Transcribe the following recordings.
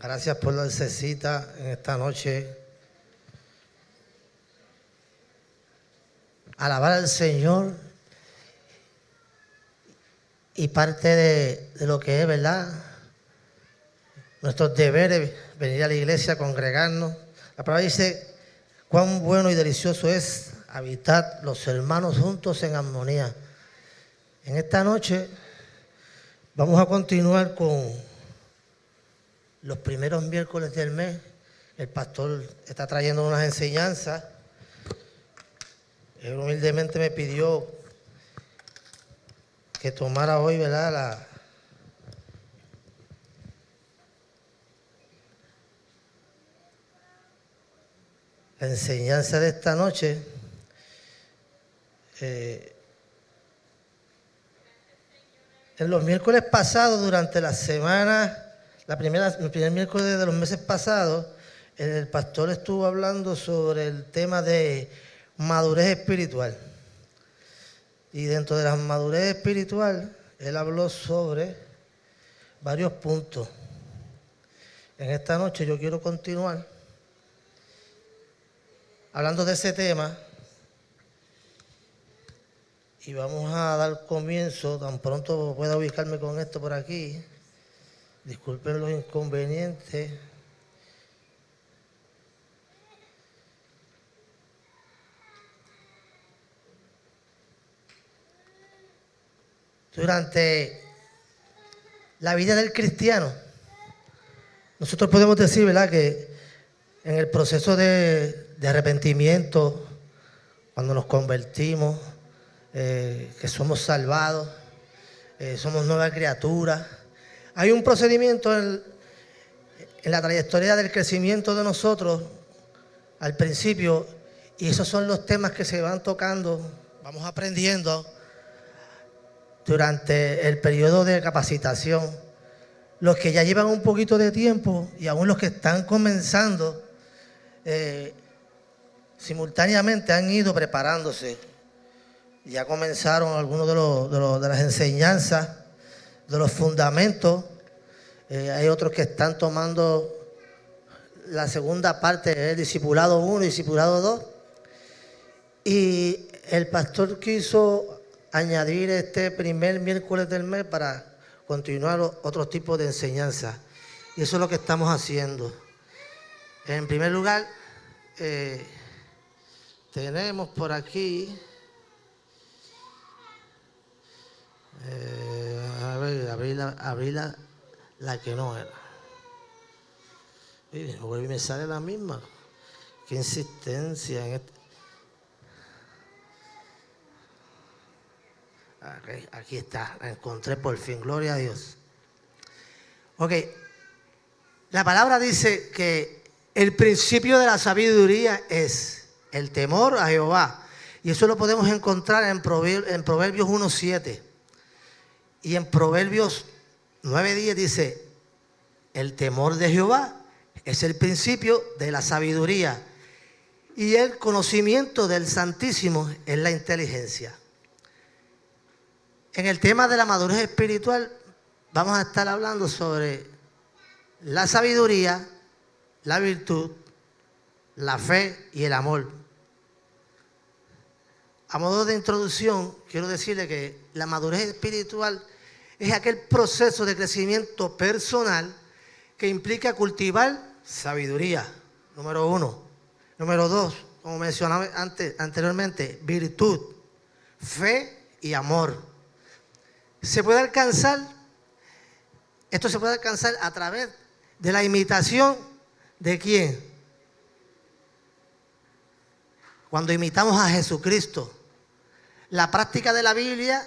Gracias por darse cita en esta noche. Alabar al Señor y parte de lo que es, ¿verdad?, nuestros deberes, venir a la iglesia, congregarnos. La palabra dice, cuán bueno y delicioso es habitar los hermanos juntos en armonía. En esta noche vamos a continuar con los primeros miércoles del mes. El pastor está trayendo unas enseñanzas. Él humildemente me pidió que tomara hoy, ¿verdad?, la enseñanza de esta noche. En los miércoles pasados, durante la semana, el primer miércoles de los meses pasados, el pastor estuvo hablando sobre el tema de madurez espiritual. Y dentro de la madurez espiritual, él habló sobre varios puntos. En esta noche yo quiero continuar hablando de ese tema y vamos a dar comienzo, tan pronto pueda ubicarme con esto por aquí. Disculpen los inconvenientes. Durante la vida del cristiano, nosotros podemos decir, ¿verdad?, que en el proceso de arrepentimiento, cuando nos convertimos, que somos salvados, somos nuevas criaturas, hay un procedimiento en la trayectoria del crecimiento de nosotros al principio, y esos son los temas que se van tocando, vamos aprendiendo durante el periodo de capacitación. Los que ya llevan un poquito de tiempo y aún los que están comenzando, simultáneamente han ido preparándose. Ya comenzaron algunos de las enseñanzas, de los fundamentos. Hay otros que están tomando la segunda parte, el discipulado 1 y discipulado 2. Y el pastor quiso añadir este primer miércoles del mes para continuar otros tipos de enseñanzas. Y eso es lo que estamos haciendo. En primer lugar, tenemos por aquí, abrí la que no era. Y me sale la misma. Qué insistencia en este. Aquí está, la encontré por fin, gloria a Dios. Ok, la palabra dice que el principio de la sabiduría es el temor a Jehová. Y eso lo podemos encontrar en Proverbios 1:7. Y en Proverbios 9:10 dice, el temor de Jehová es el principio de la sabiduría. Y el conocimiento del Santísimo es la inteligencia. En el tema de la madurez espiritual vamos a estar hablando sobre la sabiduría, la virtud, la fe y el amor. A modo de introducción, quiero decirle que la madurez espiritual es aquel proceso de crecimiento personal que implica cultivar sabiduría, número 1. Número 2, como mencionaba anteriormente, virtud, fe y amor. Esto se puede alcanzar a través de la imitación de ¿quién? Cuando imitamos a Jesucristo, la práctica de la Biblia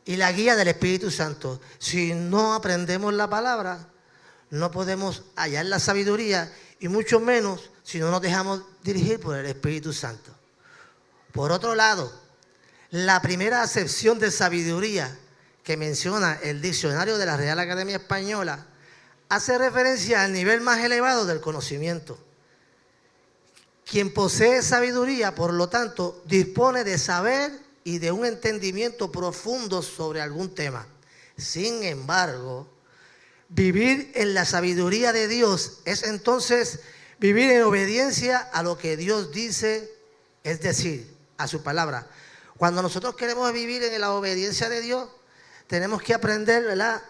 y la guía del Espíritu Santo. Si no aprendemos la palabra, no podemos hallar la sabiduría, y mucho menos si no nos dejamos dirigir por el Espíritu Santo. Por otro lado, la primera acepción de sabiduría que menciona el diccionario de la Real Academia Española hace referencia al nivel más elevado del conocimiento. Quien posee sabiduría, por lo tanto, dispone de saber y de un entendimiento profundo sobre algún tema. Sin embargo, Vivir en la sabiduría de Dios es entonces vivir en obediencia a lo que Dios dice, es decir, a su palabra. Cuando nosotros queremos vivir en la obediencia de Dios, tenemos que aprender, ¿verdad?,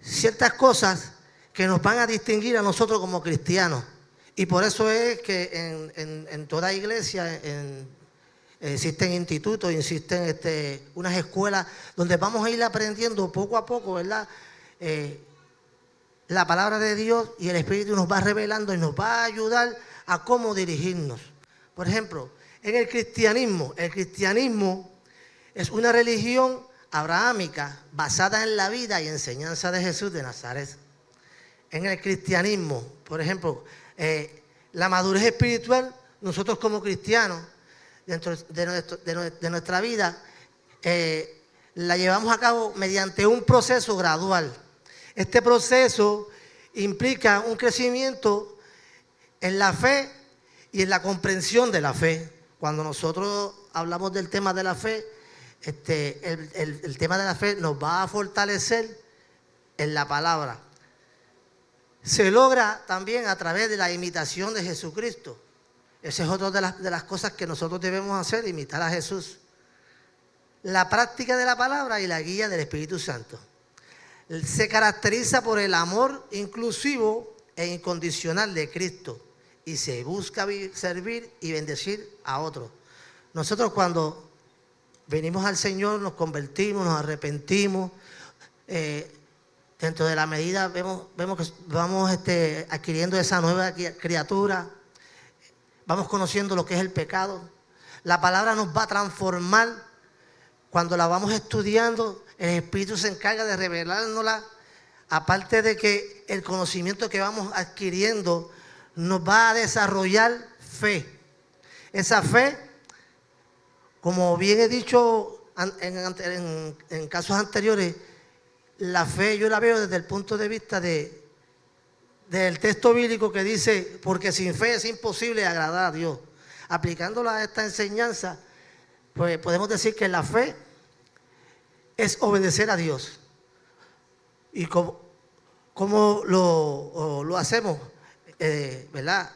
ciertas cosas que nos van a distinguir a nosotros como cristianos. Y por eso es que en toda iglesia existen institutos, existen unas escuelas donde vamos a ir aprendiendo poco a poco, ¿verdad?, la palabra de Dios, y el Espíritu nos va revelando y nos va a ayudar a cómo dirigirnos. Por ejemplo, en el cristianismo es una religión abrahámica basada en la vida y enseñanza de Jesús de Nazaret. En el cristianismo, por ejemplo, la madurez espiritual, nosotros como cristianos, dentro de nuestra vida, la llevamos a cabo mediante un proceso gradual. Este proceso implica un crecimiento en la fe y en la comprensión de la fe. Cuando nosotros hablamos del tema de la fe, el tema de la fe nos va a fortalecer en la palabra. Se logra también a través de la imitación de Jesucristo. Esa es otra de las cosas que nosotros debemos hacer, imitar a Jesús. La práctica de la palabra y la guía del Espíritu Santo. Se caracteriza por el amor inclusivo e incondicional de Cristo y se busca servir y bendecir a otros. Nosotros cuando venimos al Señor, nos convertimos, nos arrepentimos, dentro de la medida vemos que vamos adquiriendo esa nueva criatura, vamos conociendo lo que es el pecado. La palabra nos va a transformar. Cuando la vamos estudiando, el Espíritu se encarga de revelárnosla. Aparte de que el conocimiento que vamos adquiriendo nos va a desarrollar fe. Esa fe, como bien he dicho en casos anteriores, la fe yo la veo desde el punto de vista del texto bíblico que dice, porque sin fe es imposible agradar a Dios. Aplicándola a esta enseñanza, pues podemos decir que la fe es obedecer a Dios. ¿Y cómo lo hacemos? ¿Verdad?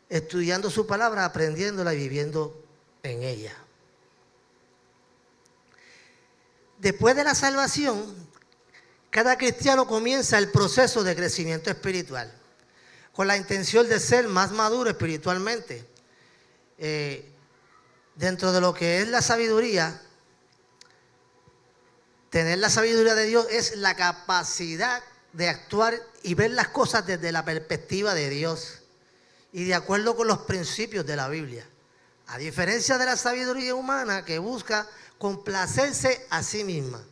Estudiando su palabra, aprendiéndola y viviendo en ella. Después de la salvación, cada cristiano comienza el proceso de crecimiento espiritual con la intención de ser más maduro espiritualmente. Dentro de lo que es la sabiduría, tener la sabiduría de Dios es la capacidad de actuar y ver las cosas desde la perspectiva de Dios y de acuerdo con los principios de la Biblia. A diferencia de la sabiduría humana que busca complacerse a sí misma.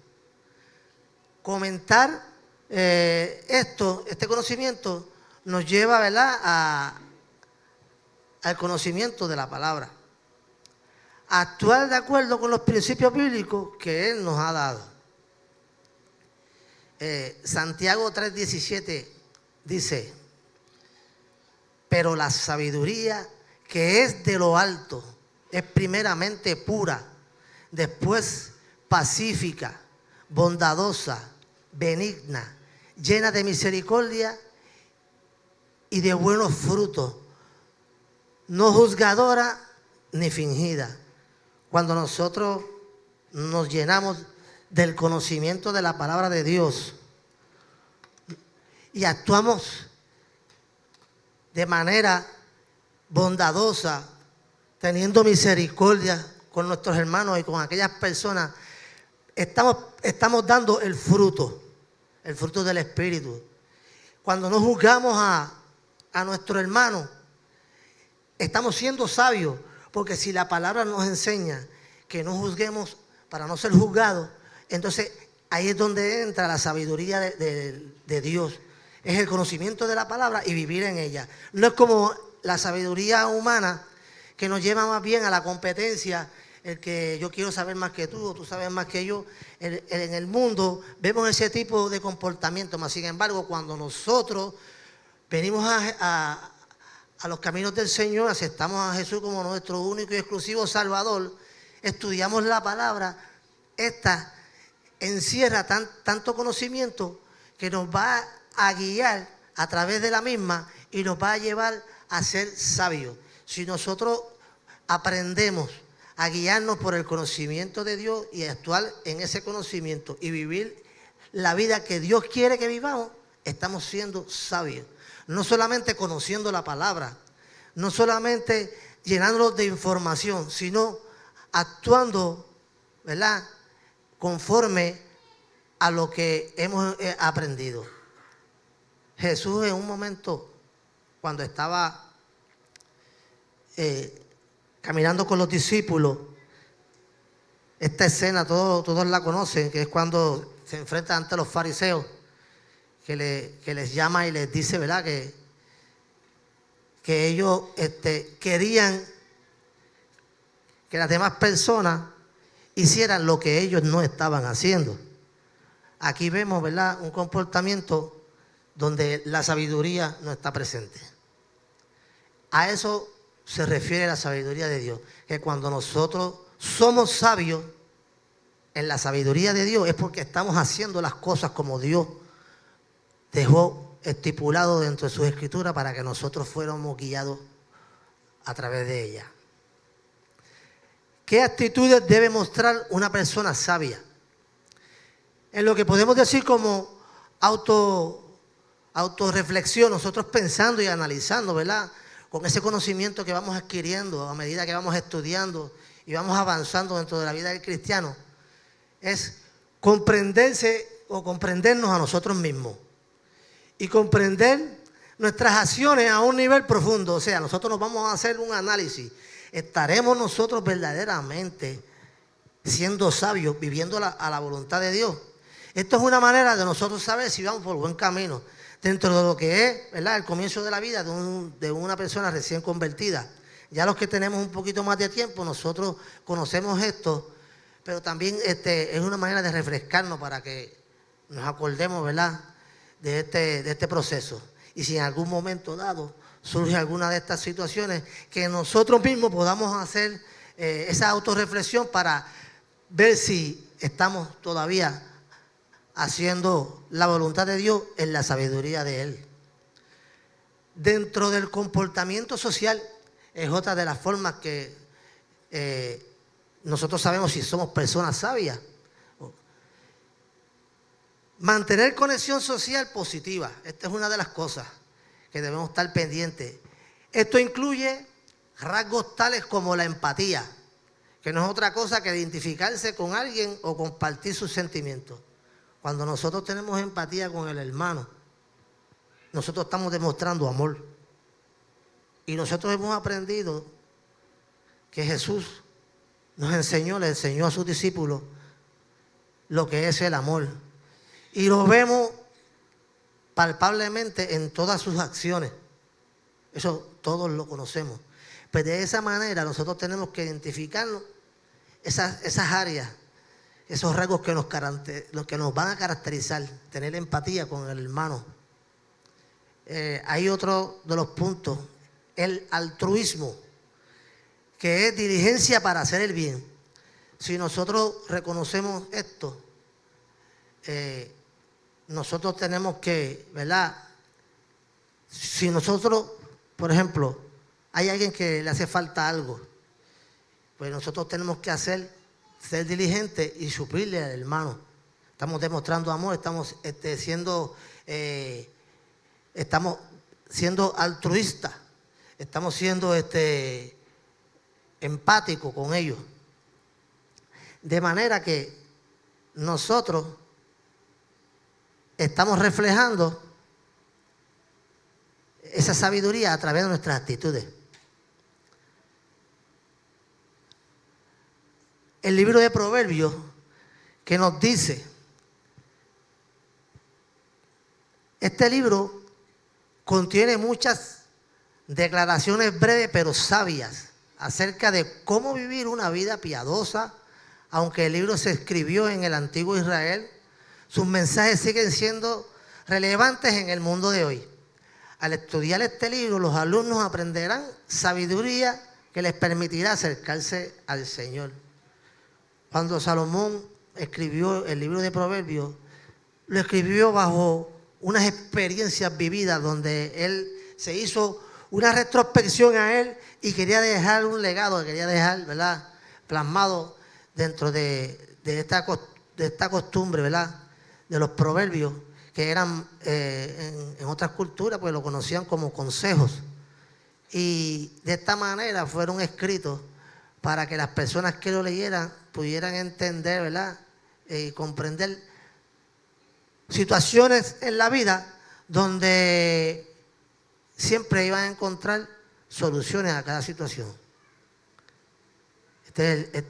Comentar este conocimiento nos lleva, ¿verdad?, al conocimiento de la palabra. Actuar de acuerdo con los principios bíblicos que Él nos ha dado. Santiago 3:17 dice, pero la sabiduría que es de lo alto es primeramente pura, después pacífica, bondadosa, benigna, llena de misericordia y de buenos frutos, no juzgadora ni fingida. Cuando nosotros nos llenamos del conocimiento de la palabra de Dios y actuamos de manera bondadosa, teniendo misericordia con nuestros hermanos y con aquellas personas, estamos dando el fruto del Espíritu. Cuando no juzgamos a nuestro hermano, estamos siendo sabios, porque si la palabra nos enseña que no juzguemos para no ser juzgados, entonces ahí es donde entra la sabiduría de Dios. Es el conocimiento de la palabra y vivir en ella. No es como la sabiduría humana que nos lleva más bien a la competencia, el que yo quiero saber más que tú o tú sabes más que yo. En el mundo vemos ese tipo de comportamiento, mas sin embargo cuando nosotros venimos a los caminos del Señor, aceptamos a Jesús como nuestro único y exclusivo Salvador, estudiamos la palabra, esta encierra tanto conocimiento que nos va a guiar a través de la misma y nos va a llevar a ser sabios. Si nosotros aprendemos a guiarnos por el conocimiento de Dios y a actuar en ese conocimiento y vivir la vida que Dios quiere que vivamos, estamos siendo sabios. No solamente conociendo la palabra, no solamente llenándonos de información, sino actuando, ¿verdad?, conforme a lo que hemos aprendido. Jesús en un momento, cuando estaba caminando con los discípulos, esta escena todos la conocen, que es cuando se enfrenta ante los fariseos, que les llama y les dice, ¿verdad?, que ellos querían que las demás personas hicieran lo que ellos no estaban haciendo. Aquí vemos, ¿verdad?, un comportamiento donde la sabiduría no está presente. A eso se refiere la sabiduría de Dios, que cuando nosotros somos sabios en la sabiduría de Dios es porque estamos haciendo las cosas como Dios dejó estipulado dentro de sus escrituras para que nosotros fuéramos guiados a través de ella. ¿Qué actitudes debe mostrar una persona sabia? En lo que podemos decir como autorreflexión, nosotros pensando y analizando, ¿verdad?, con ese conocimiento que vamos adquiriendo a medida que vamos estudiando y vamos avanzando dentro de la vida del cristiano, es comprenderse o comprendernos a nosotros mismos y comprender nuestras acciones a un nivel profundo. O sea, nosotros nos vamos a hacer un análisis. ¿Estaremos nosotros verdaderamente siendo sabios, viviendo a la voluntad de Dios? Esto es una manera de nosotros saber si vamos por buen camino dentro de lo que es, ¿verdad?, el comienzo de la vida de una persona recién convertida. Ya los que tenemos un poquito más de tiempo, nosotros conocemos esto, pero también es una manera de refrescarnos para que nos acordemos, ¿verdad?, de este proceso. Y si en algún momento dado surge alguna de estas situaciones, que nosotros mismos podamos hacer esa autorreflexión para ver si estamos todavía haciendo la voluntad de Dios en la sabiduría de Él. Dentro del comportamiento social es otra de las formas que nosotros sabemos si somos personas sabias. Mantener conexión social positiva. Esta es una de las cosas que debemos estar pendientes. Esto incluye rasgos tales como la empatía, que no es otra cosa que identificarse con alguien o compartir sus sentimientos. Cuando nosotros tenemos empatía con el hermano, nosotros estamos demostrando amor. Y nosotros hemos aprendido que Jesús le enseñó a sus discípulos lo que es el amor. Y lo vemos palpablemente en todas sus acciones. Eso todos lo conocemos. Pero de esa manera nosotros tenemos que identificarnos esas áreas, esos rasgos que nos van a caracterizar, tener empatía con el hermano. Hay otro de los puntos, el altruismo, que es diligencia para hacer el bien. Si nosotros reconocemos esto, nosotros tenemos que, ¿verdad? Si nosotros, por ejemplo, hay alguien que le hace falta algo, pues nosotros tenemos que ser diligentes y suplirle al hermano. Estamos demostrando amor, estamos siendo altruistas, estamos siendo empáticos con ellos. De manera que nosotros estamos reflejando esa sabiduría a través de nuestras actitudes. El libro de Proverbios, que nos dice, este libro contiene muchas declaraciones breves pero sabias acerca de cómo vivir una vida piadosa. Aunque el libro se escribió en el antiguo Israel, sus mensajes siguen siendo relevantes en el mundo de hoy. Al estudiar este libro, los alumnos aprenderán sabiduría que les permitirá acercarse al Señor. Cuando Salomón escribió el libro de Proverbios, lo escribió bajo unas experiencias vividas donde él se hizo una retrospección a él y quería dejar un legado, quería dejar, ¿verdad?, plasmado dentro de esta costumbre, ¿verdad?, de los proverbios que eran en otras culturas, pues lo conocían como consejos. Y de esta manera fueron escritos para que las personas que lo leyeran pudieran entender, ¿verdad?, y comprender situaciones en la vida donde siempre iban a encontrar soluciones a cada situación.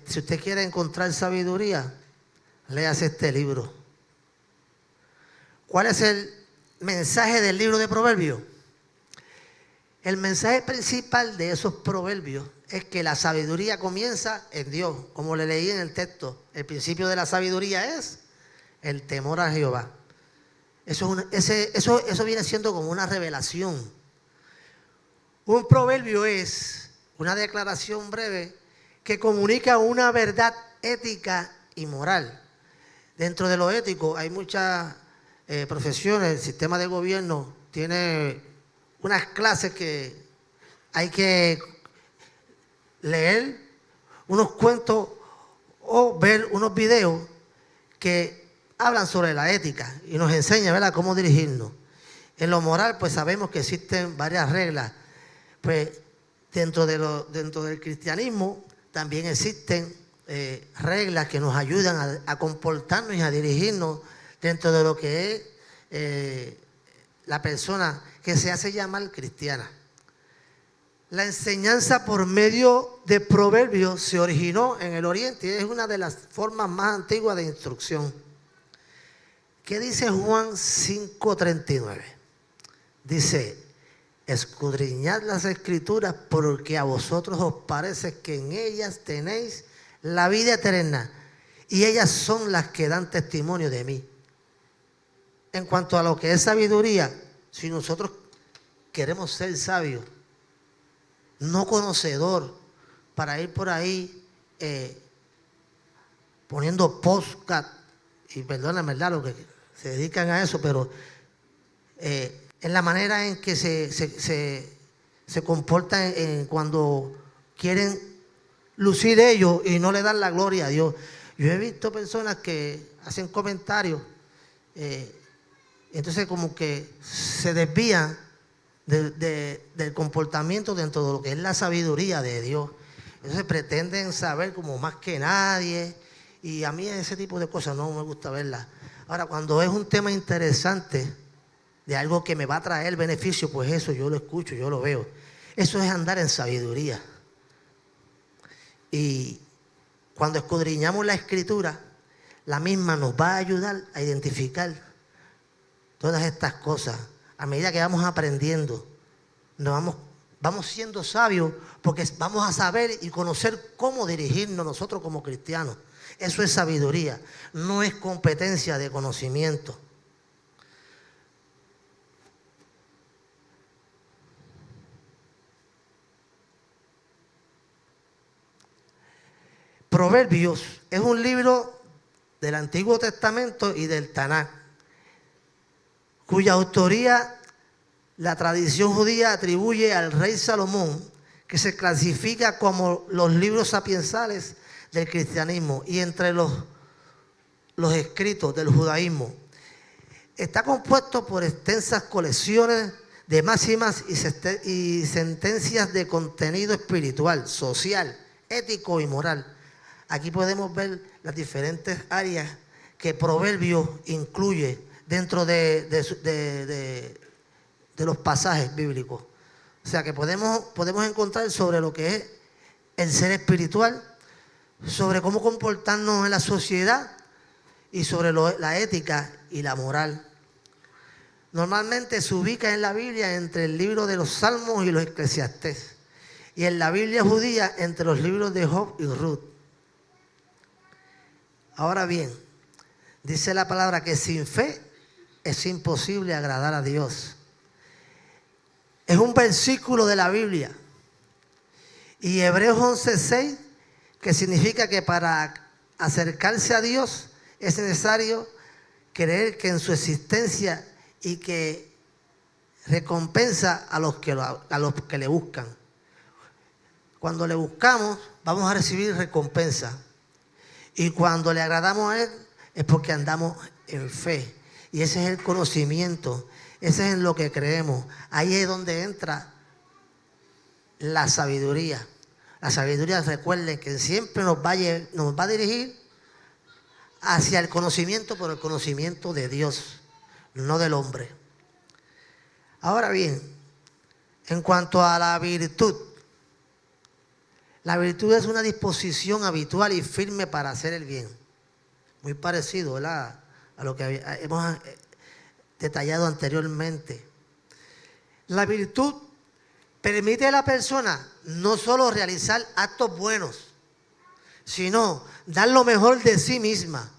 Si usted quiere encontrar sabiduría, léase este libro. ¿Cuál es el mensaje del libro de Proverbios? El mensaje principal de esos proverbios es que la sabiduría comienza en Dios, como le leí en el texto. El principio de la sabiduría es el temor a Jehová. Eso viene siendo como una revelación. Un proverbio es una declaración breve que comunica una verdad ética y moral. Dentro de lo ético hay muchas profesiones. El sistema de gobierno tiene unas clases que hay que leer, unos cuentos o ver unos videos que hablan sobre la ética y nos enseñan, ¿verdad?, cómo dirigirnos. En lo moral, pues sabemos que existen varias reglas. Pues dentro del cristianismo también existen reglas que nos ayudan a comportarnos y a dirigirnos dentro de lo que es la persona que se hace llamar cristiana. La enseñanza por medio de proverbios se originó en el Oriente y es una de las formas más antiguas de instrucción. ¿Qué dice Juan 5:39? Dice: escudriñad las Escrituras porque a vosotros os parece que en ellas tenéis la vida eterna y ellas son las que dan testimonio de mí. En cuanto a lo que es sabiduría, si nosotros queremos ser sabios, no conocedor, para ir por ahí poniendo podcast, y perdóname, ¿verdad?, los que se dedican a eso, pero en la manera en que se comportan cuando quieren lucir ellos y no le dan la gloria a Dios. Yo he visto personas que hacen comentarios, entonces como que se desvían del comportamiento dentro de lo que es la sabiduría de Dios. Entonces pretenden saber como más que nadie, y a mí ese tipo de cosas no me gusta verlas. Ahora, cuando es un tema interesante, de algo que me va a traer beneficio, pues eso yo lo escucho, yo lo veo. Eso es andar en sabiduría. Y cuando escudriñamos la Escritura, la misma nos va a ayudar a identificar todas estas cosas. A medida que vamos aprendiendo, vamos siendo sabios, porque vamos a saber y conocer cómo dirigirnos nosotros como cristianos. Eso es sabiduría, no es competencia de conocimiento. Proverbios es un libro del Antiguo Testamento y del Tanaj, cuya autoría la tradición judía atribuye al rey Salomón, que se clasifica como los libros sapiensales del cristianismo y entre los escritos del judaísmo. Está compuesto por extensas colecciones de máximas y sentencias de contenido espiritual, social, ético y moral. Aquí podemos ver las diferentes áreas que Proverbios incluye dentro de los pasajes bíblicos. O sea que podemos encontrar sobre lo que es el ser espiritual, sobre cómo comportarnos en la sociedad y sobre la ética y la moral. Normalmente se ubica en la Biblia entre el libro de los Salmos y los Eclesiastés, y en la Biblia judía entre los libros de Job y Ruth. Ahora bien, dice la palabra que sin fe es imposible agradar a Dios. Es un versículo de la Biblia. Y Hebreos 11:6, que significa que para acercarse a Dios es necesario creer que en su existencia y que recompensa a los que le buscan. Cuando le buscamos, vamos a recibir recompensa. Y cuando le agradamos a Él, es porque andamos en fe. Y ese es el conocimiento. Ese es en lo que creemos. Ahí es donde entra la sabiduría. La sabiduría, recuerden que siempre nos va a dirigir hacia el conocimiento, pero el conocimiento de Dios, no del hombre. Ahora bien, en cuanto a la virtud es una disposición habitual y firme para hacer el bien. Muy parecido, ¿verdad?, a lo que hemos detallado anteriormente. La virtud permite a la persona no solo realizar actos buenos, sino dar lo mejor de sí misma,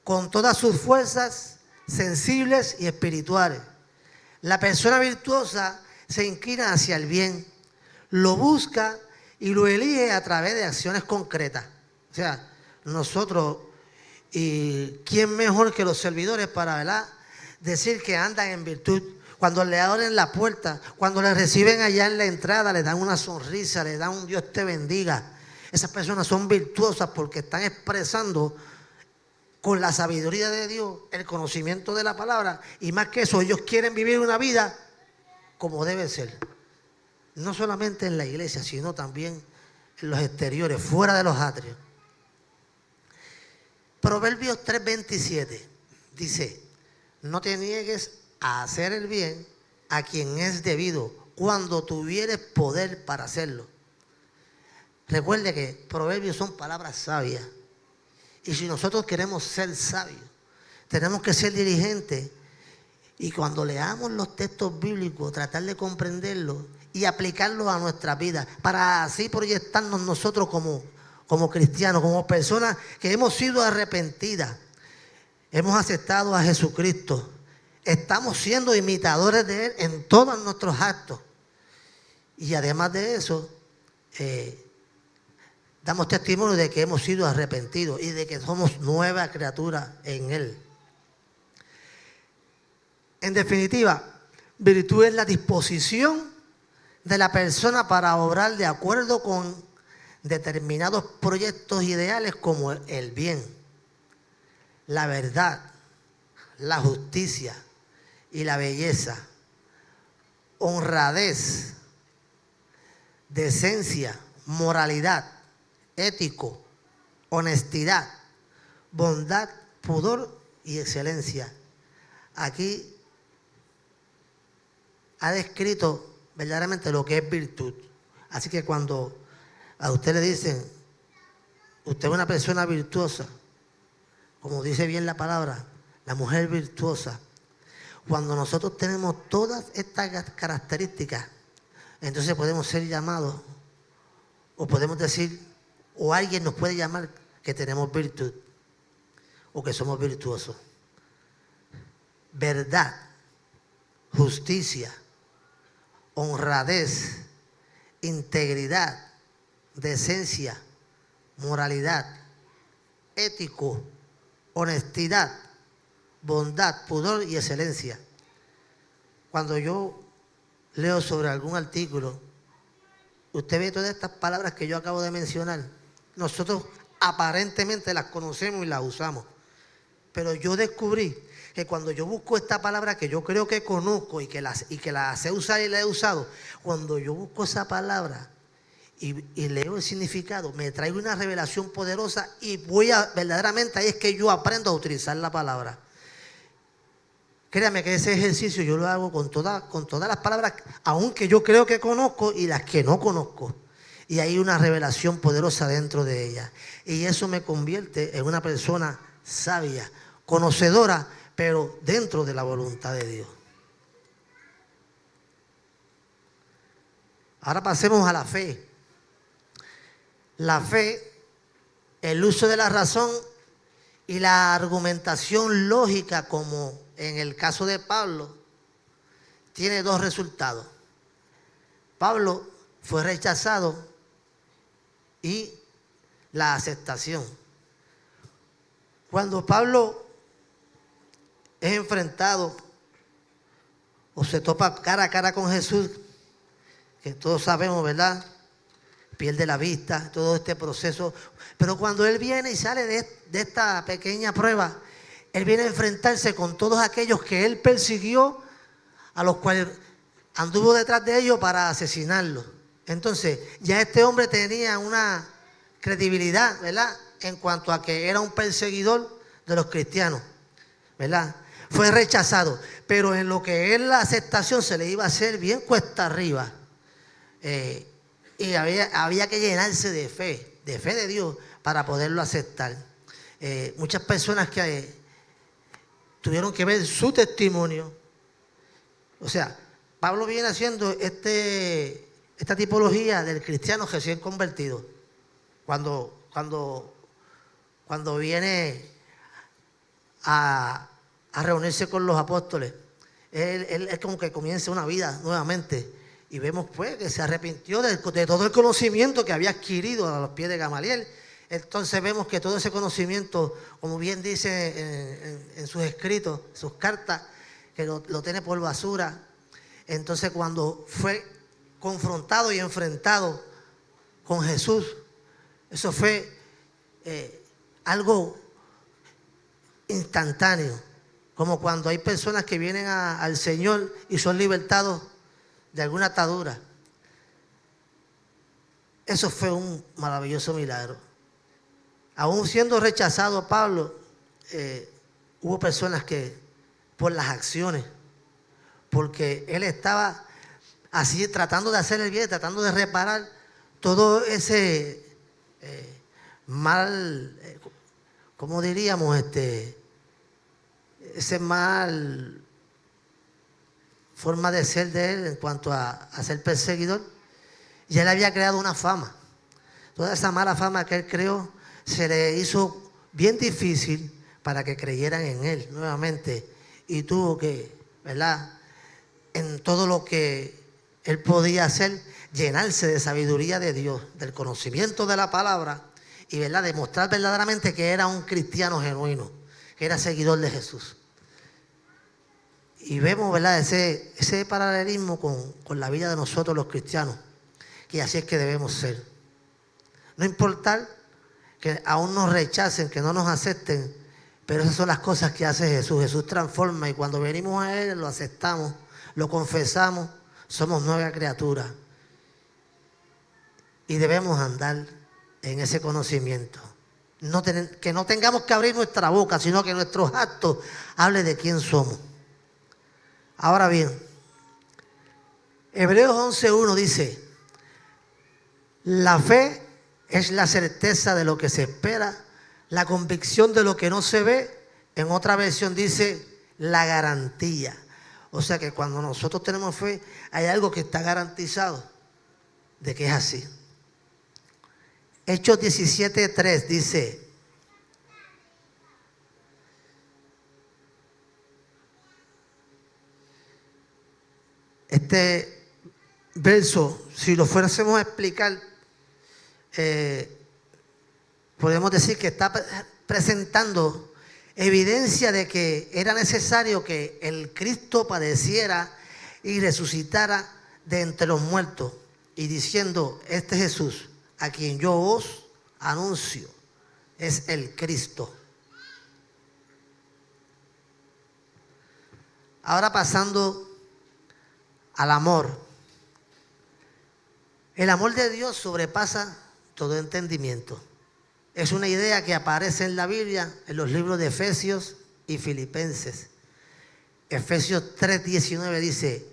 con todas sus fuerzas sensibles y espirituales. La persona virtuosa se inclina hacia el bien, lo busca y lo elige a través de acciones concretas. O sea, nosotros, y quién mejor que los servidores para, ¿verdad?, decir que andan en virtud. Cuando le abren la puerta, cuando le reciben allá en la entrada, le dan una sonrisa, le dan un Dios te bendiga. Esas personas son virtuosas porque están expresando con la sabiduría de Dios el conocimiento de la palabra, y más que eso, ellos quieren vivir una vida como debe ser. No solamente en la iglesia, sino también en los exteriores, fuera de los atrios. Proverbios 3:27 dice: no te niegues a hacer el bien a quien es debido, cuando tuvieres poder para hacerlo. Recuerde que proverbios son palabras sabias. Y si nosotros queremos ser sabios, tenemos que ser diligentes. Y cuando leamos los textos bíblicos, tratar de comprenderlos y aplicarlos a nuestra vida, para así proyectarnos nosotros como cristianos, como personas que hemos sido arrepentidas, hemos aceptado a Jesucristo, estamos siendo imitadores de Él en todos nuestros actos. Y además de eso, damos testimonio de que hemos sido arrepentidos y de que somos nueva criatura en Él. En definitiva, virtud es la disposición de la persona para obrar de acuerdo con determinados proyectos ideales, como el bien, la verdad, la justicia y la belleza, honradez, decencia, moralidad, ético, honestidad, bondad, pudor y excelencia. Aquí ha descrito verdaderamente lo que es virtud. Así que cuando a usted le dicen, usted es una persona virtuosa, como dice bien la palabra, la mujer virtuosa, cuando nosotros tenemos todas estas características, entonces podemos ser llamados, o podemos decir, o alguien nos puede llamar que tenemos virtud, o que somos virtuosos. Verdad, justicia, honradez, integridad, decencia, moralidad, ético, honestidad, bondad, pudor y excelencia. Cuando yo leo sobre algún artículo, usted ve todas estas palabras que yo acabo de mencionar. Nosotros aparentemente las conocemos y las usamos, pero yo descubrí que cuando yo busco esta palabra que yo creo que conozco y que la sé usar y la he usado, cuando yo busco esa palabra y leo el significado, me trae una revelación poderosa y verdaderamente ahí es que yo aprendo a utilizar la palabra. Créame que ese ejercicio yo lo hago con todas las palabras, aunque yo creo que conozco y las que no conozco. Y hay una revelación poderosa dentro de ella. Y eso me convierte en una persona sabia, conocedora, pero dentro de la voluntad de Dios. Ahora pasemos a la fe. La fe, el uso de la razón y la argumentación lógica, como en el caso de Pablo, tiene dos resultados. Pablo fue rechazado y la aceptación. Cuando Pablo es enfrentado o se topa cara a cara con Jesús, que todos sabemos, ¿verdad? Pierde la vista, todo este proceso. Pero cuando Él viene y sale de esta pequeña prueba, Él viene a enfrentarse con todos aquellos que Él persiguió, a los cuales anduvo detrás de ellos para asesinarlos. Entonces, ya este hombre tenía una credibilidad, ¿verdad?, en cuanto a que era un perseguidor de los cristianos, ¿verdad? Fue rechazado, pero en lo que es la aceptación se le iba a hacer bien cuesta arriba. Y había que llenarse de fe de Dios para poderlo aceptar. Muchas personas que tuvieron que ver su testimonio. O sea, Pablo viene haciendo esta tipología del cristiano recién convertido. Cuando viene a reunirse con los apóstoles, él es como que comienza una vida nuevamente. Y vemos pues que se arrepintió de todo el conocimiento que había adquirido a los pies de Gamaliel. Entonces vemos que todo ese conocimiento, como bien dice en sus escritos, sus cartas, que lo tiene por basura. Entonces cuando fue confrontado y enfrentado con Jesús, eso fue algo instantáneo, como cuando hay personas que vienen al Señor y son libertados de alguna atadura. Eso fue un maravilloso milagro. Aún siendo rechazado Pablo, hubo personas que por las acciones, porque él estaba así tratando de hacer el bien, tratando de reparar todo ese mal, ¿cómo diríamos? Ese mal forma de ser de él en cuanto a ser perseguidor. Y él había creado una fama. Toda esa mala fama que él creó se le hizo bien difícil para que creyeran en él nuevamente. Y tuvo que, ¿verdad?, en todo lo que él podía hacer, llenarse de sabiduría de Dios, del conocimiento de la palabra y, ¿verdad?, demostrar verdaderamente que era un cristiano genuino, que era seguidor de Jesús. Y vemos, ¿verdad?, ese paralelismo con la vida de nosotros los cristianos, que así es que debemos ser. No importar que aún nos rechacen, que no nos acepten, pero esas son las cosas que hace Jesús. Jesús transforma y cuando venimos a Él lo aceptamos, lo confesamos, somos nueva criatura. Y debemos andar en ese conocimiento. Que no tengamos que abrir nuestra boca, sino que nuestros actos hablen de quién somos. Ahora bien, Hebreos 11:1 dice: la fe es la certeza de lo que se espera, la convicción de lo que no se ve. En otra versión dice la garantía. O sea que cuando nosotros tenemos fe, hay algo que está garantizado de que es así. Hechos 17:3 dice: este verso, si lo fuésemos a explicar, podemos decir que está presentando evidencia de que era necesario que el Cristo padeciera y resucitara de entre los muertos, y diciendo: este Jesús a quien yo os anuncio es el Cristo. Ahora pasando al amor. El amor de Dios sobrepasa todo entendimiento. Es una idea que aparece en la Biblia, en los libros de Efesios y Filipenses. Efesios 3:19 dice: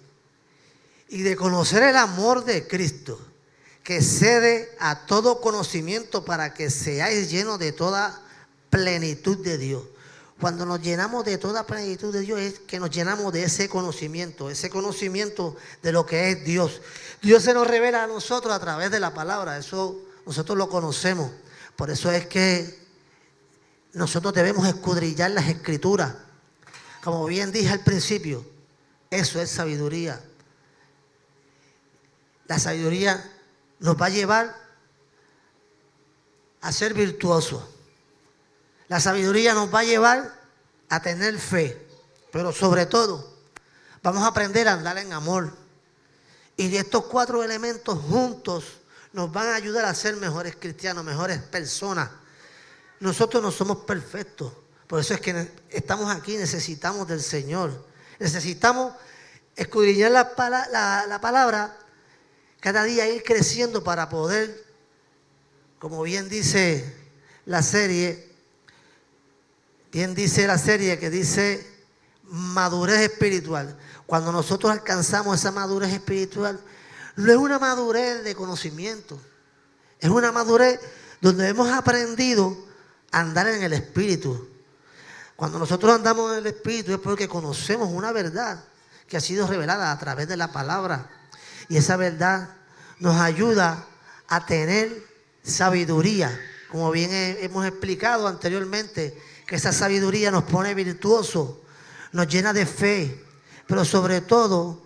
y de conocer el amor de Cristo, que excede a todo conocimiento, para que seáis llenos de toda plenitud de Dios. Cuando nos llenamos de toda plenitud de Dios, es que nos llenamos de ese conocimiento de lo que es Dios. Dios se nos revela a nosotros a través de la palabra, eso nosotros lo conocemos. Por eso es que nosotros debemos escudriñar las Escrituras. Como bien dije al principio, eso es sabiduría. La sabiduría nos va a llevar a ser virtuosos. La sabiduría nos va a llevar a tener fe. Pero sobre todo, vamos a aprender a andar en amor. Y de estos 4 elementos juntos nos van a ayudar a ser mejores cristianos, mejores personas. Nosotros no somos perfectos. Por eso es que estamos aquí, necesitamos del Señor. Necesitamos escudriñar la palabra, cada día ir creciendo para poder, como bien dice la serie que dice madurez espiritual. Cuando nosotros alcanzamos esa madurez espiritual, no es una madurez de conocimiento, es una madurez donde hemos aprendido a andar en el Espíritu. Cuando nosotros andamos en el Espíritu es porque conocemos una verdad que ha sido revelada a través de la palabra. Y esa verdad nos ayuda a tener sabiduría. Como bien hemos explicado anteriormente, que esa sabiduría nos pone virtuosos, nos llena de fe, pero sobre todo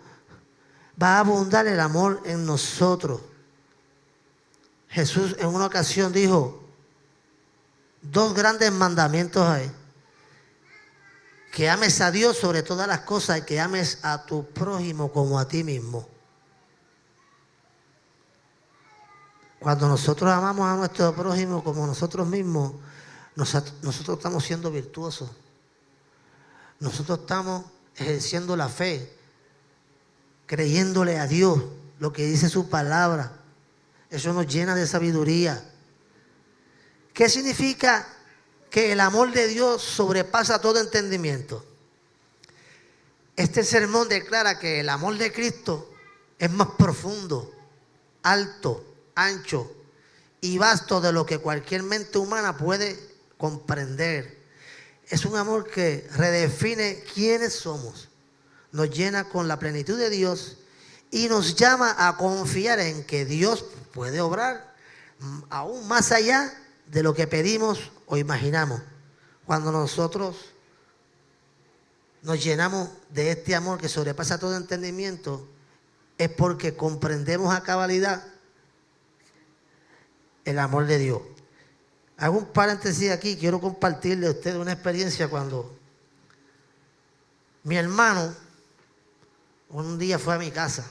va a abundar el amor en nosotros. Jesús en una ocasión dijo 2 grandes mandamientos hay: que ames a Dios sobre todas las cosas y que ames a tu prójimo como a ti mismo. Cuando nosotros amamos a nuestro prójimo como nosotros mismos, nosotros estamos siendo virtuosos. Nosotros estamos ejerciendo la fe, creyéndole a Dios lo que dice su palabra. Eso nos llena de sabiduría. ¿Qué significa que el amor de Dios sobrepasa todo entendimiento? Este sermón declara que el amor de Cristo es más profundo, alto, ancho y vasto de lo que cualquier mente humana puede comprender. Es un amor que redefine quiénes somos, nos llena con la plenitud de Dios y nos llama a confiar en que Dios puede obrar aún más allá de lo que pedimos o imaginamos. Cuando nosotros nos llenamos de este amor que sobrepasa todo entendimiento, es porque comprendemos a cabalidad el amor de Dios. Hago un paréntesis aquí, quiero compartirle a ustedes una experiencia cuando mi hermano un día fue a mi casa.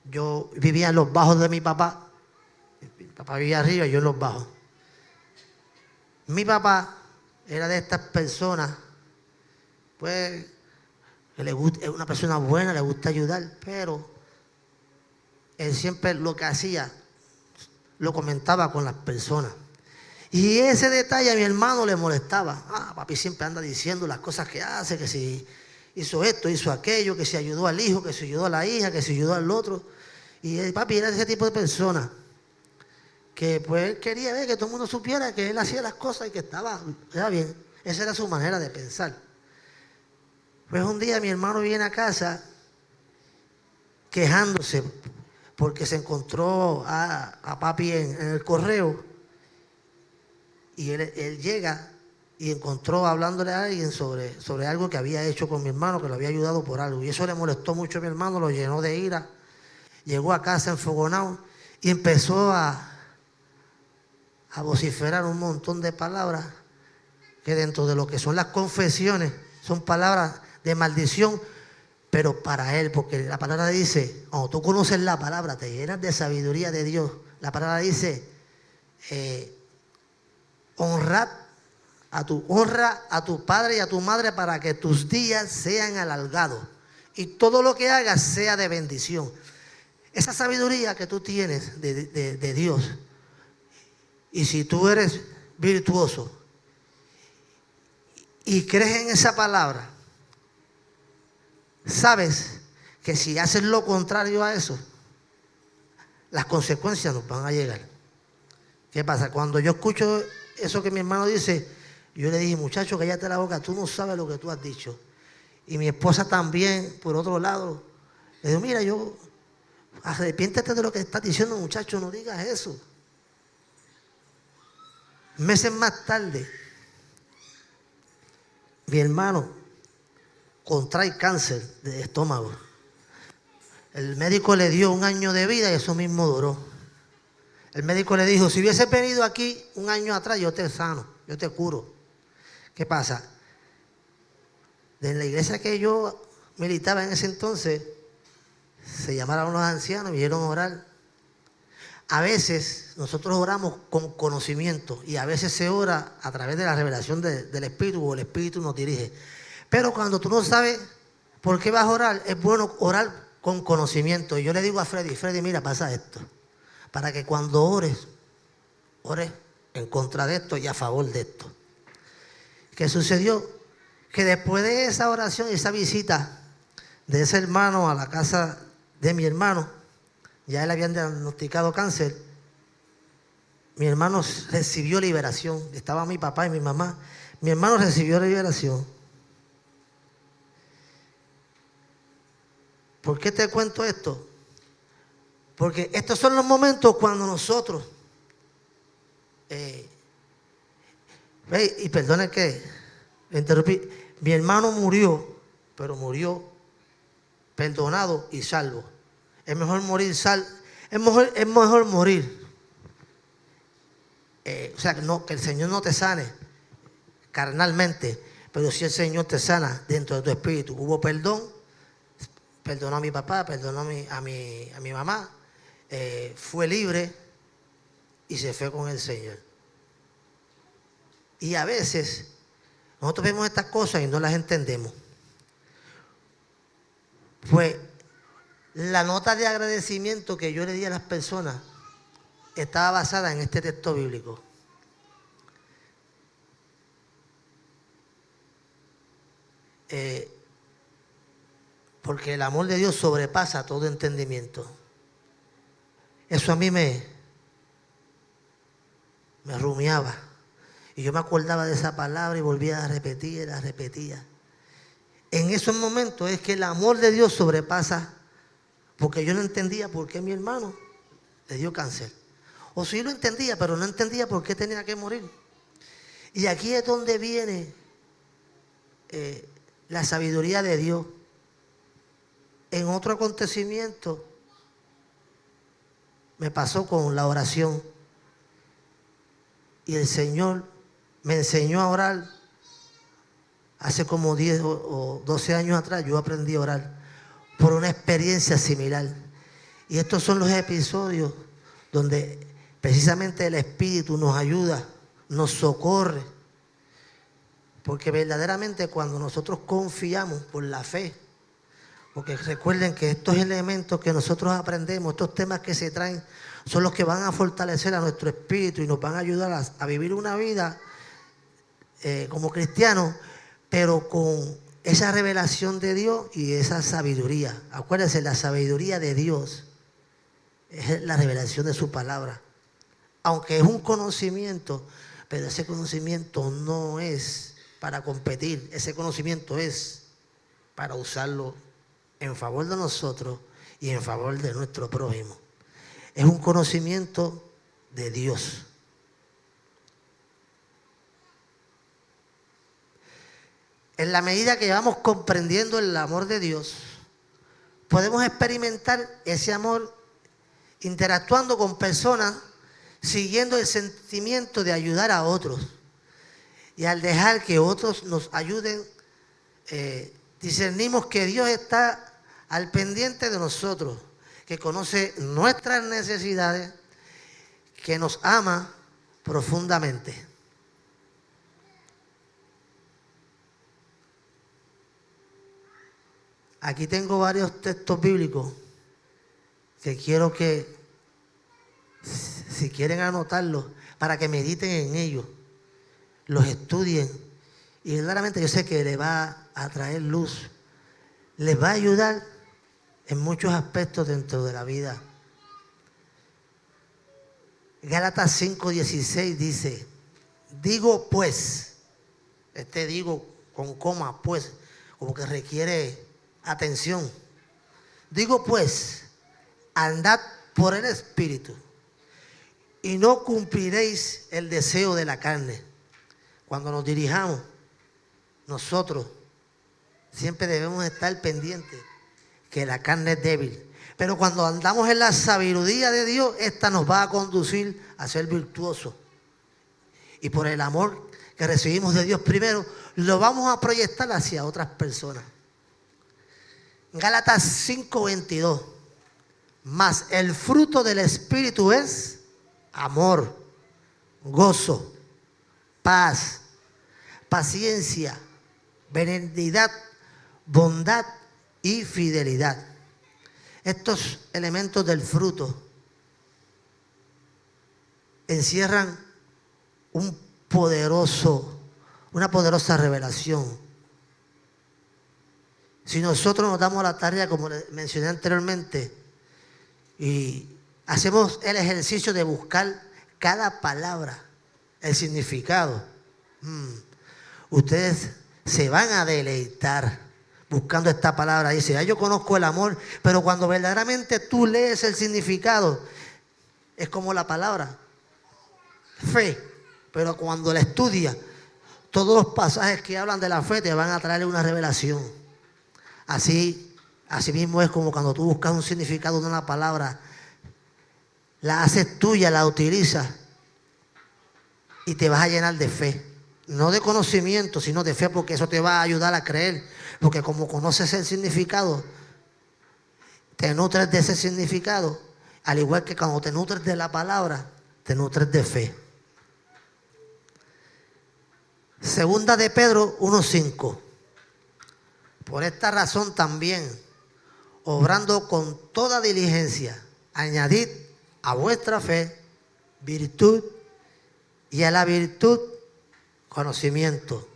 Yo vivía en los bajos de mi papá. Mi papá vivía arriba y yo en los bajos. Mi papá era de estas personas, pues, que es una persona buena, le gusta ayudar, pero él siempre lo que hacía, lo comentaba con las personas. Y ese detalle a mi hermano le molestaba. Papi siempre anda diciendo las cosas que hace, que si hizo esto, hizo aquello, que si ayudó al hijo, que si ayudó a la hija, que si ayudó al otro. Y papi era ese tipo de persona que pues él quería ver que todo el mundo supiera que él hacía las cosas y que estaba bien. Esa era su manera de pensar. Pues un día mi hermano viene a casa quejándose porque se encontró a papi en el correo y él llega y encontró hablándole a alguien sobre algo que había hecho con mi hermano, que lo había ayudado por algo. Y eso le molestó mucho a mi hermano, lo llenó de ira. Llegó a casa enfogonado y empezó a vociferar un montón de palabras que dentro de lo que son las confesiones son palabras de maldición, pero para él, porque la palabra dice, cuando tú conoces la palabra, te llenas de sabiduría de Dios. La palabra dice, honra a tu padre y a tu madre para que tus días sean alargados y todo lo que hagas sea de bendición. Esa sabiduría que tú tienes de Dios, y si tú eres virtuoso y crees en esa palabra, sabes que si haces lo contrario a eso, las consecuencias nos van a llegar. ¿Qué pasa? Cuando yo escucho eso que mi hermano dice, yo le dije, muchacho, cállate la boca, tú no sabes lo que tú has dicho. Y mi esposa también, por otro lado, le digo, mira, arrepiéntete de lo que estás diciendo, muchacho, no digas eso. Meses más tarde, mi hermano contrae cáncer de estómago. El médico le dio 1 año de vida y eso mismo duró. El médico le dijo, si hubiese venido aquí 1 año atrás, yo te sano, yo te curo. ¿Qué pasa? De la iglesia que yo militaba en ese entonces, se llamaron los ancianos, vinieron a orar. A veces nosotros oramos con conocimiento y a veces se ora a través de la revelación del Espíritu, o el Espíritu nos dirige. Pero cuando tú no sabes por qué vas a orar, es bueno orar con conocimiento. Y yo le digo a Freddy, mira, pasa esto, para que cuando ores en contra de esto y a favor de esto. ¿Qué sucedió? Que después de esa oración y esa visita de ese hermano a la casa de mi hermano, ya él habían diagnosticado cáncer, mi hermano recibió liberación. Estaba mi papá y mi mamá. Mi hermano recibió liberación. ¿Por qué te cuento esto? Porque estos son los momentos cuando nosotros, y perdone que me interrumpí, mi hermano murió, pero murió perdonado y salvo. Es mejor morir es mejor morir. O sea, que el Señor no te sane carnalmente, pero si el Señor te sana dentro de tu espíritu. Hubo perdón, perdonó a mi papá, perdonó a mi mamá, fue libre y se fue con el Señor. Y a veces nosotros vemos estas cosas y no las entendemos. Pues la nota de agradecimiento que yo le di a las personas estaba basada en este texto bíblico. Porque el amor de Dios sobrepasa todo entendimiento. Eso a mí me rumiaba. Y yo me acordaba de esa palabra y volvía a repetir, la repetía. En esos momentos es que el amor de Dios sobrepasa, porque yo no entendía por qué mi hermano le dio cáncer. O sí lo entendía, pero no entendía por qué tenía que morir. Y aquí es donde viene la sabiduría de Dios. En otro acontecimiento me pasó con la oración. Y el Señor me enseñó a orar. Hace como 10 o 12 años atrás yo aprendí a orar por una experiencia similar. Y estos son los episodios donde precisamente el Espíritu nos ayuda, nos socorre. Porque verdaderamente cuando nosotros confiamos por la fe, porque recuerden que estos elementos que nosotros aprendemos, estos temas que se traen, son los que van a fortalecer a nuestro espíritu y nos van a ayudar a vivir una vida como cristianos, pero con esa revelación de Dios y esa sabiduría. Acuérdense, la sabiduría de Dios es la revelación de su palabra. Aunque es un conocimiento, pero ese conocimiento no es para competir, ese conocimiento es para usarlo en favor de nosotros y en favor de nuestro prójimo. Es un conocimiento de Dios. En la medida que vamos comprendiendo el amor de Dios, podemos experimentar ese amor interactuando con personas, siguiendo el sentimiento de ayudar a otros. Y al dejar que otros nos ayuden, discernimos que Dios está al pendiente de nosotros, que conoce nuestras necesidades, que nos ama profundamente. Aquí tengo varios textos bíblicos que quiero que, si quieren anotarlos, para que mediten en ellos, los estudien. Y claramente yo sé que les va a traer luz, les va a ayudar en muchos aspectos dentro de la vida. Gálatas 5:16 dice: digo pues, digo con coma, pues, como que requiere atención. Digo pues, andad por el Espíritu y no cumpliréis el deseo de la carne. Cuando nos dirijamos, nosotros siempre debemos estar pendientes que la carne es débil. Pero cuando andamos en la sabiduría de Dios, esta nos va a conducir a ser virtuosos. Y por el amor que recibimos de Dios primero, lo vamos a proyectar hacia otras personas. Gálatas 5:22. Mas el fruto del Espíritu es amor, gozo, paz, paciencia, benignidad, bondad y fidelidad. Estos elementos del fruto encierran una poderosa revelación. Si nosotros nos damos la tarea, como mencioné anteriormente, y hacemos el ejercicio de buscar cada palabra, el significado, ustedes se van a deleitar buscando esta palabra. Dice, ya yo conozco el amor, pero cuando verdaderamente tú lees el significado, es como la palabra fe, pero cuando la estudias, todos los pasajes que hablan de la fe te van a traer una revelación. Así mismo es como cuando tú buscas un significado de una palabra, la haces tuya, la utilizas y te vas a llenar de fe. No de conocimiento, sino de fe, porque eso te va a ayudar a creer. Porque como conoces el significado, te nutres de ese significado, al igual que cuando te nutres de la palabra, te nutres de fe. Segunda de Pedro 1:5. Por esta razón también, obrando con toda diligencia, añadid a vuestra fe virtud, y a la virtud conocimiento.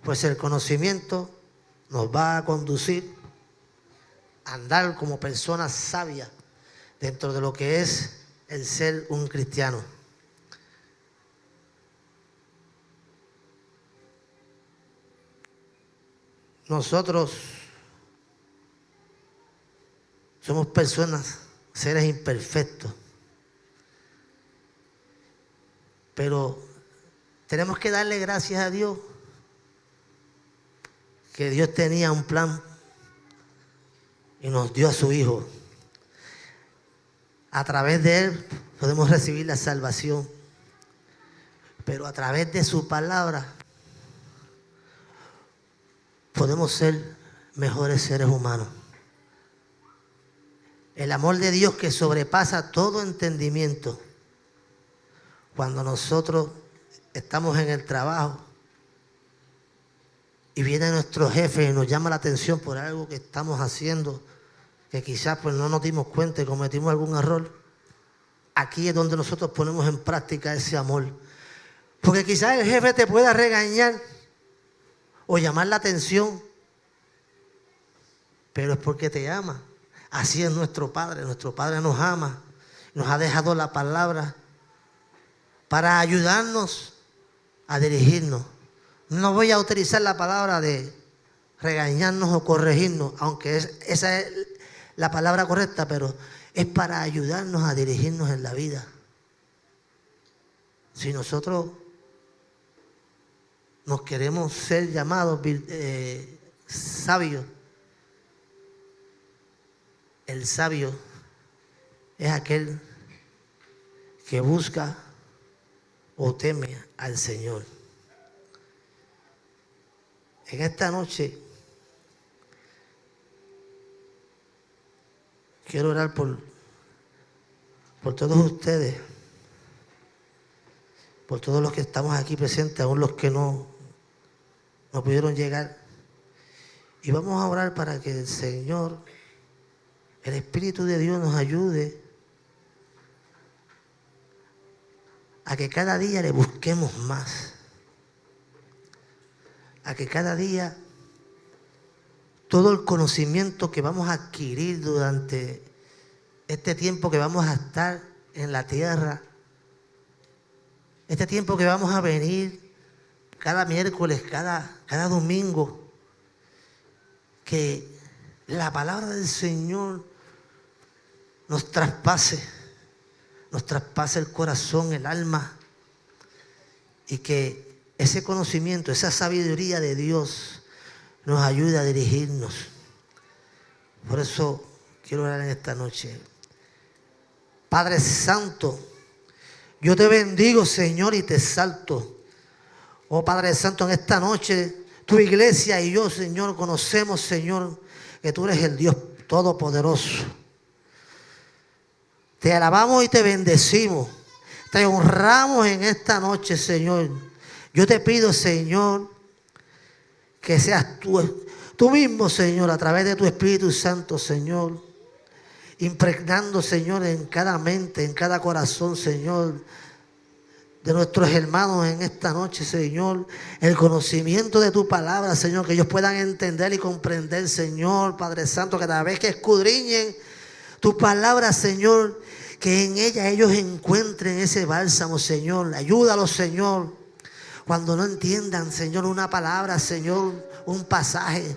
Pues el conocimiento nos va a conducir a andar como personas sabias dentro de lo que es el ser un cristiano. Nosotros somos personas, seres imperfectos, pero tenemos que darle gracias a Dios que Dios tenía un plan y nos dio a su Hijo. A través de Él podemos recibir la salvación, pero a través de su palabra podemos ser mejores seres humanos. El amor de Dios que sobrepasa todo entendimiento. Cuando nosotros estamos en el trabajo y viene nuestro jefe y nos llama la atención por algo que estamos haciendo, que quizás pues no nos dimos cuenta y cometimos algún error, aquí es donde nosotros ponemos en práctica ese amor. Porque quizás el jefe te pueda regañar o llamar la atención, pero es porque te ama. Así es nuestro Padre nos ama, nos ha dejado la palabra para ayudarnos a dirigirnos. No voy a utilizar la palabra de regañarnos o corregirnos, aunque esa es la palabra correcta, pero es para ayudarnos a dirigirnos en la vida. Si nosotros nos queremos ser llamados sabios, el sabio es aquel que busca o teme al Señor. En esta noche quiero orar por todos ustedes, por todos los que estamos aquí presentes, aún los que no pudieron llegar. Y vamos a orar para que el Señor, el Espíritu de Dios, nos ayude a que cada día le busquemos más. A que cada día todo el conocimiento que vamos a adquirir durante este tiempo que vamos a estar en la tierra, este tiempo que vamos a venir cada miércoles, cada domingo, que la palabra del Señor nos traspase el corazón, el alma, y que ese conocimiento, esa sabiduría de Dios nos ayude a dirigirnos. Por eso quiero orar en esta noche. Padre Santo, yo te bendigo, Señor, y te exalto, Oh Padre Santo, en esta noche, tu iglesia y yo, Señor, conocemos, Señor, que tú eres el Dios Todopoderoso. Te alabamos y te bendecimos. Te honramos en esta noche, Señor. Yo te pido, Señor, que seas tú mismo, Señor, a través de tu Espíritu Santo, Señor, impregnando, Señor, en cada mente, en cada corazón, Señor, de nuestros hermanos en esta noche, Señor, el conocimiento de tu palabra, Señor, que ellos puedan entender y comprender, Señor, Padre Santo, que cada vez que escudriñen tu palabra, Señor, que en ella ellos encuentren ese bálsamo, Señor. Ayúdalos, Señor, cuando no entiendan, Señor, una palabra, Señor, un pasaje.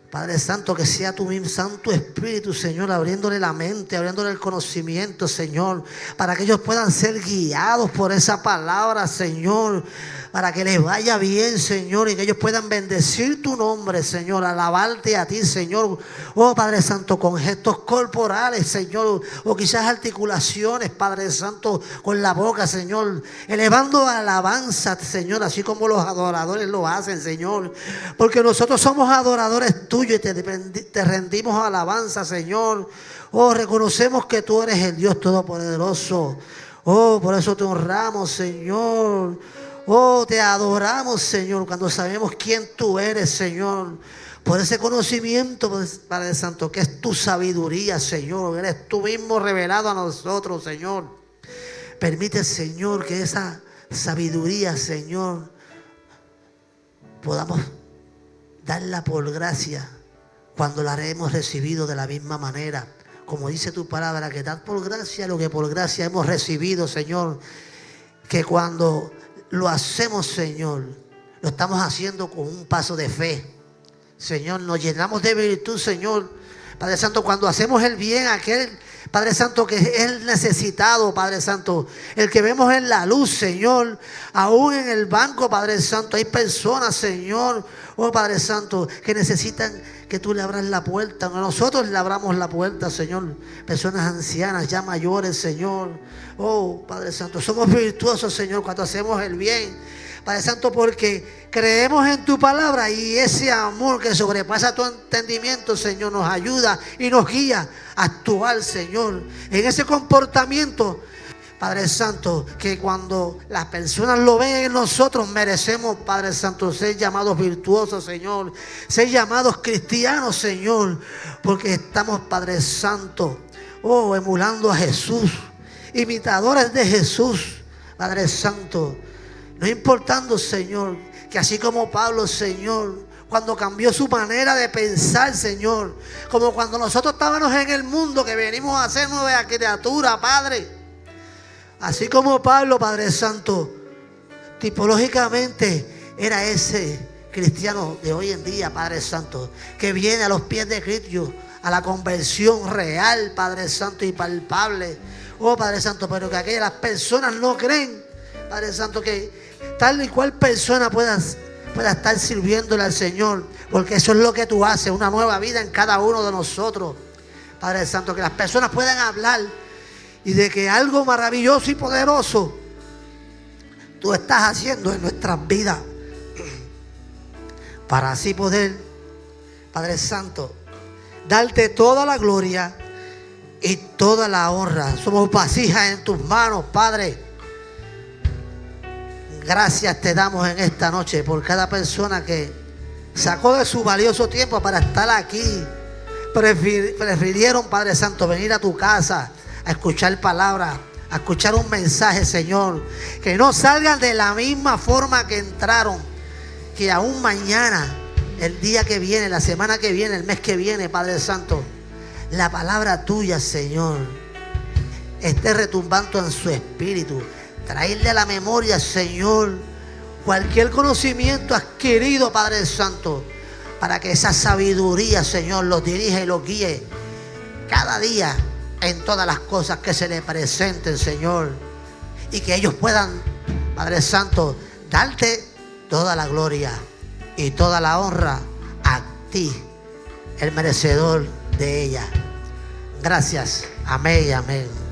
Padre Santo, que sea tu mismo Santo Espíritu, Señor, abriéndole la mente, abriéndole el conocimiento, Señor, para que ellos puedan ser guiados por esa palabra, Señor, para que les vaya bien, Señor, y que ellos puedan bendecir tu nombre, Señor, alabarte a ti, Señor. Oh, Padre Santo, con gestos corporales, Señor, o quizás articulaciones, Padre Santo, con la boca, Señor, elevando alabanza, Señor, así como los adoradores lo hacen, Señor, porque nosotros somos adoradores tuyos y te rendimos alabanza, Señor. Oh, reconocemos que tú eres el Dios Todopoderoso. Oh, por eso te honramos, Señor. Oh, te adoramos, Señor, cuando sabemos quién tú eres, Señor. Por ese conocimiento, Padre Santo, que es tu sabiduría, Señor. Eres tú mismo revelado a nosotros, Señor. Permite, Señor, que esa sabiduría, Señor, podamos darla por gracia cuando la hemos recibido de la misma manera. Como dice tu palabra, que dad por gracia lo que por gracia hemos recibido, Señor. Que cuando lo hacemos, Señor, lo estamos haciendo con un paso de fe. Señor, nos llenamos de virtud, Señor. Padre Santo, cuando hacemos el bien a aquel, Padre Santo, que es el necesitado, Padre Santo, el que vemos en la luz, Señor, aún en el banco, Padre Santo, hay personas, Señor, oh Padre Santo, que necesitan que tú le abras la puerta. Nosotros le abramos la puerta, Señor. Personas ancianas, ya mayores, Señor. Oh, Padre Santo, somos virtuosos, Señor, cuando hacemos el bien. Padre Santo, porque creemos en tu palabra y ese amor que sobrepasa tu entendimiento, Señor, nos ayuda y nos guía a actuar, Señor, en ese comportamiento, Padre Santo, que cuando las personas lo ven en nosotros, merecemos, Padre Santo, ser llamados virtuosos, Señor, ser llamados cristianos, Señor, porque estamos, Padre Santo, oh, emulando a Jesús, imitadores de Jesús, Padre Santo. No importando, Señor, que así como Pablo, Señor, cuando cambió su manera de pensar, Señor, como cuando nosotros estábamos en el mundo, que venimos a ser nueva criatura, Padre. Así como Pablo, Padre Santo, tipológicamente era ese cristiano de hoy en día, Padre Santo, que viene a los pies de Cristo, a la conversión real, Padre Santo, y palpable. Oh, Padre Santo, pero que aquellas personas no creen, Padre Santo, que tal y cual persona pueda estar sirviéndole al Señor, porque eso es lo que tú haces, una nueva vida en cada uno de nosotros, Padre Santo, que las personas puedan hablar y de que algo maravilloso y poderoso tú estás haciendo en nuestras vidas, para así poder, Padre Santo, darte toda la gloria y toda la honra. Somos vasijas en tus manos, Padre. Gracias te damos en esta noche por cada persona que sacó de su valioso tiempo para estar aquí. Prefirieron, Padre Santo, venir a tu casa a escuchar palabras, a escuchar un mensaje, Señor. Que no salgan de la misma forma que entraron. Que aún mañana, el día que viene, la semana que viene, el mes que viene, Padre Santo, la palabra tuya, Señor, esté retumbando en su espíritu. Traerle a la memoria, Señor, cualquier conocimiento adquirido, Padre Santo, para que esa sabiduría, Señor, los dirija y los guíe cada día en todas las cosas que se les presenten, Señor. Y que ellos puedan, Padre Santo, darte toda la gloria y toda la honra a ti, el merecedor de ella. Gracias. Amén y amén.